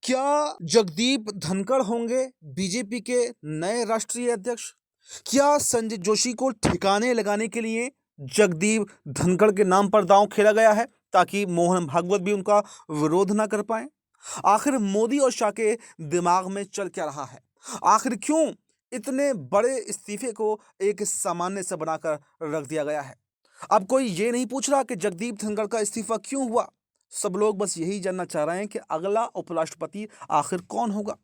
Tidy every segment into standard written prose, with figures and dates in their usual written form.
क्या जगदीप धनखड़ होंगे बीजेपी के नए राष्ट्रीय अध्यक्ष? क्या संजय जोशी को ठिकाने लगाने के लिए जगदीप धनखड़ के नाम पर दांव खेला गया है ताकि मोहन भागवत भी उनका विरोध ना कर पाए? आखिर मोदी और शाह के दिमाग में चल क्या रहा है? आखिर क्यों इतने बड़े इस्तीफे को एक सामान्य से बनाकर रख दिया गया है? अब कोई ये नहीं पूछ रहा कि जगदीप धनखड़ का इस्तीफा क्यों हुआ। सब लोग बस यही जानना चाह रहे हैं कि अगला उपराष्ट्रपति आखिर कौन होगा।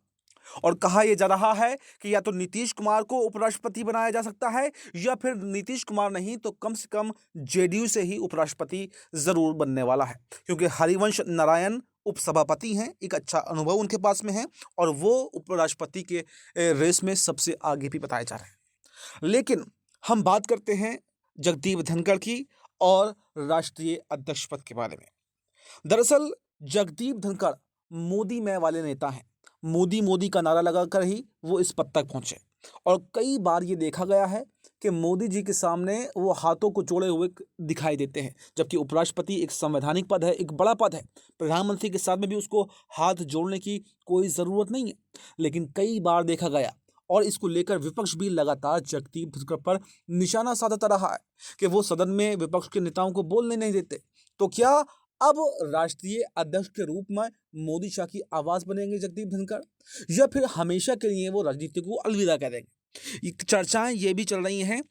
और कहा यह जा रहा है कि या तो नीतीश कुमार को उपराष्ट्रपति बनाया जा सकता है या फिर नीतीश कुमार नहीं तो कम से कम जेडीयू से ही उपराष्ट्रपति जरूर बनने वाला है, क्योंकि हरिवंश नारायण उपसभापति हैं, एक अच्छा अनुभव उनके पास में है और वो उपराष्ट्रपति के रेस में सबसे आगे भी बताए जा रहे हैं। लेकिन हम बात करते हैं जगदीप धनखड़ की और राष्ट्रीय अध्यक्ष पद के बारे में। दरअसल जगदीप धनखड़ मोदी मैं वाले नेता हैं। मोदी मोदी का नारा लगाकर ही वो इस पद तक पहुंचे और कई बार ये देखा गया है कि मोदी जी के सामने वो हाथों को जोड़े हुए दिखाई देते हैं, जबकि उपराष्ट्रपति एक संवैधानिक पद है, एक बड़ा पद है। प्रधानमंत्री के साथ में भी उसको हाथ जोड़ने की कोई ज़रूरत नहीं है। लेकिन कई बार देखा गया और इसको लेकर विपक्ष भी लगातार जगदीप धनखड़ पर निशाना साधता रहा है कि वो सदन में विपक्ष के नेताओं को बोलने नहीं देते। तो क्या अब राष्ट्रीय अध्यक्ष के रूप में मोदी शाह की आवाज बनेंगे जगदीप धनखड़, या फिर हमेशा के लिए वो राजनीति को अलविदा कह देंगे? चर्चाएं ये भी चल रही हैं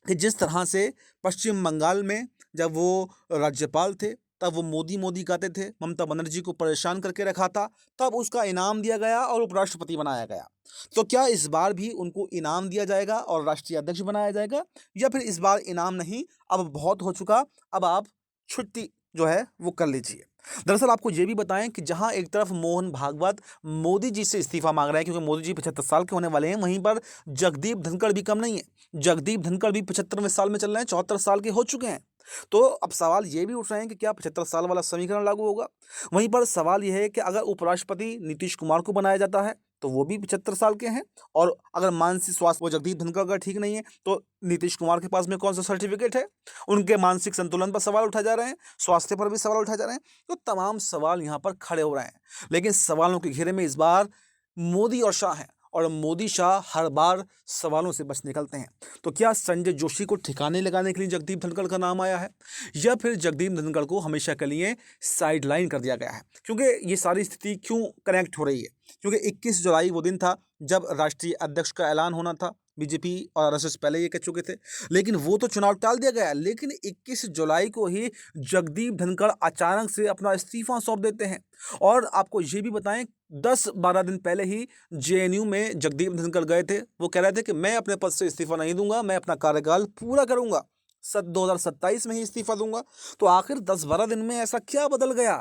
कि जिस तरह से पश्चिम बंगाल में जब वो राज्यपाल थे तब वो मोदी मोदी गाते थे, ममता बनर्जी को परेशान करके रखा था, तब उसका इनाम दिया गया और उपराष्ट्रपति बनाया गया। तो क्या इस बार भी उनको इनाम दिया जाएगा और राष्ट्रीय अध्यक्ष बनाया जाएगा, या फिर इस बार इनाम नहीं, अब बहुत हो चुका, अब आप छुट्टी जो है वो कर लीजिए? दरअसल आपको ये भी बताएं कि जहां एक तरफ मोहन भागवत मोदी जी से इस्तीफा मांग रहे हैं क्योंकि मोदी जी 75 साल के होने वाले हैं, वहीं पर जगदीप धनखड़ भी कम नहीं है। जगदीप धनखड़ भी 75वें साल में चल रहे हैं, 74 साल के हो चुके हैं। तो अब सवाल ये भी उठ रहे हैं कि क्या 75 साल वाला समीकरण लागू होगा? वहीं पर सवाल यह है कि अगर उपराष्ट्रपति नीतीश कुमार को बनाया जाता है तो वो भी 75 साल के हैं, और अगर मानसिक स्वास्थ्य वो जगदीप धनखड़ का ठीक नहीं है तो नीतीश कुमार के पास में कौन सा सर्टिफिकेट है? उनके मानसिक संतुलन पर सवाल उठाए जा रहे हैं, स्वास्थ्य पर भी सवाल उठाए जा रहे हैं। तो तमाम सवाल यहाँ पर खड़े हो रहे हैं, लेकिन सवालों के घेरे में इस बार मोदी और शाह हैं और मोदी शाह हर बार सवालों से बच निकलते हैं। तो क्या संजय जोशी को ठिकाने लगाने के लिए जगदीप धनखड़ का नाम आया है, या फिर जगदीप धनखड़ को हमेशा के लिए साइडलाइन कर दिया गया है? क्योंकि ये सारी स्थिति क्यों कनेक्ट हो रही है, क्योंकि 21 जुलाई वो दिन था जब राष्ट्रीय अध्यक्ष का ऐलान होना था। बीजेपी और आरएसएस पहले ये कह चुके थे, लेकिन वो तो चुनाव टाल दिया गया। लेकिन 21 जुलाई को ही जगदीप धनखड़ अचानक से अपना इस्तीफा सौंप देते हैं। और आपको ये भी बताएं, 10-12 दिन पहले ही जेएनयू में जगदीप धनखड़ गए थे। वो कह रहे थे कि मैं अपने पद से इस्तीफा नहीं दूंगा, मैं अपना कार्यकाल पूरा करूंगा, 2027 में ही इस्तीफा दूंगा। तो आखिर 10-12 दिन में ऐसा क्या बदल गया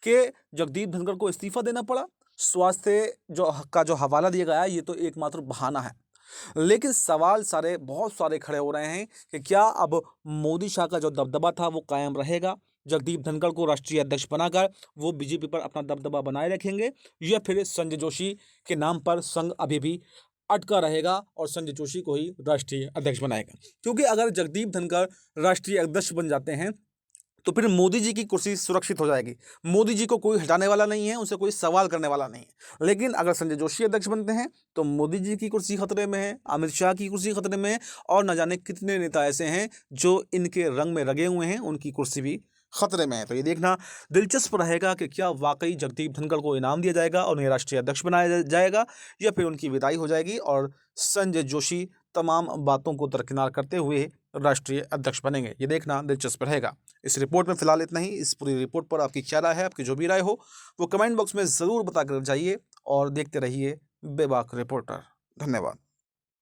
कि जगदीप धनखड़ को इस्तीफा देना पड़ा? स्वास्थ्य जो हवाला दिया गया, ये तो एकमात्र बहाना है। लेकिन सवाल बहुत सारे खड़े हो रहे हैं कि क्या अब मोदी शाह का जो दबदबा था वो कायम रहेगा? जगदीप धनखड़ को राष्ट्रीय अध्यक्ष बनाकर वो बीजेपी पर अपना दबदबा बनाए रखेंगे, या फिर संजय जोशी के नाम पर संघ अभी भी अटका रहेगा और संजय जोशी को ही राष्ट्रीय अध्यक्ष बनाएगा? क्योंकि अगर जगदीप धनखड़ राष्ट्रीय अध्यक्ष बन जाते हैं तो फिर मोदी जी की कुर्सी सुरक्षित हो जाएगी। मोदी जी को कोई हटाने वाला नहीं है, उनसे कोई सवाल करने वाला नहीं है। लेकिन अगर संजय जोशी अध्यक्ष बनते हैं तो मोदी जी की कुर्सी खतरे में है, अमित शाह की कुर्सी खतरे में है, और न जाने कितने नेता ऐसे हैं जो इनके रंग में रगे हुए हैं, उनकी कुर्सी भी खतरे में है। तो ये देखना दिलचस्प रहेगा कि क्या वाकई जगदीप धनखड़ को इनाम दिया जाएगा और उन्हें राष्ट्रीय अध्यक्ष बनाया जाएगा, या फिर उनकी विदाई हो जाएगी और संजय जोशी तमाम बातों को दरकिनार करते हुए राष्ट्रीय अध्यक्ष बनेंगे। ये देखना दिलचस्प रहेगा। इस रिपोर्ट में फिलहाल इतना ही। इस पूरी रिपोर्ट पर आपकी क्या राय है, आपकी जो भी राय हो वो कमेंट बॉक्स में ज़रूर बताकर जाइए और देखते रहिए बेबाक रिपोर्टर। धन्यवाद।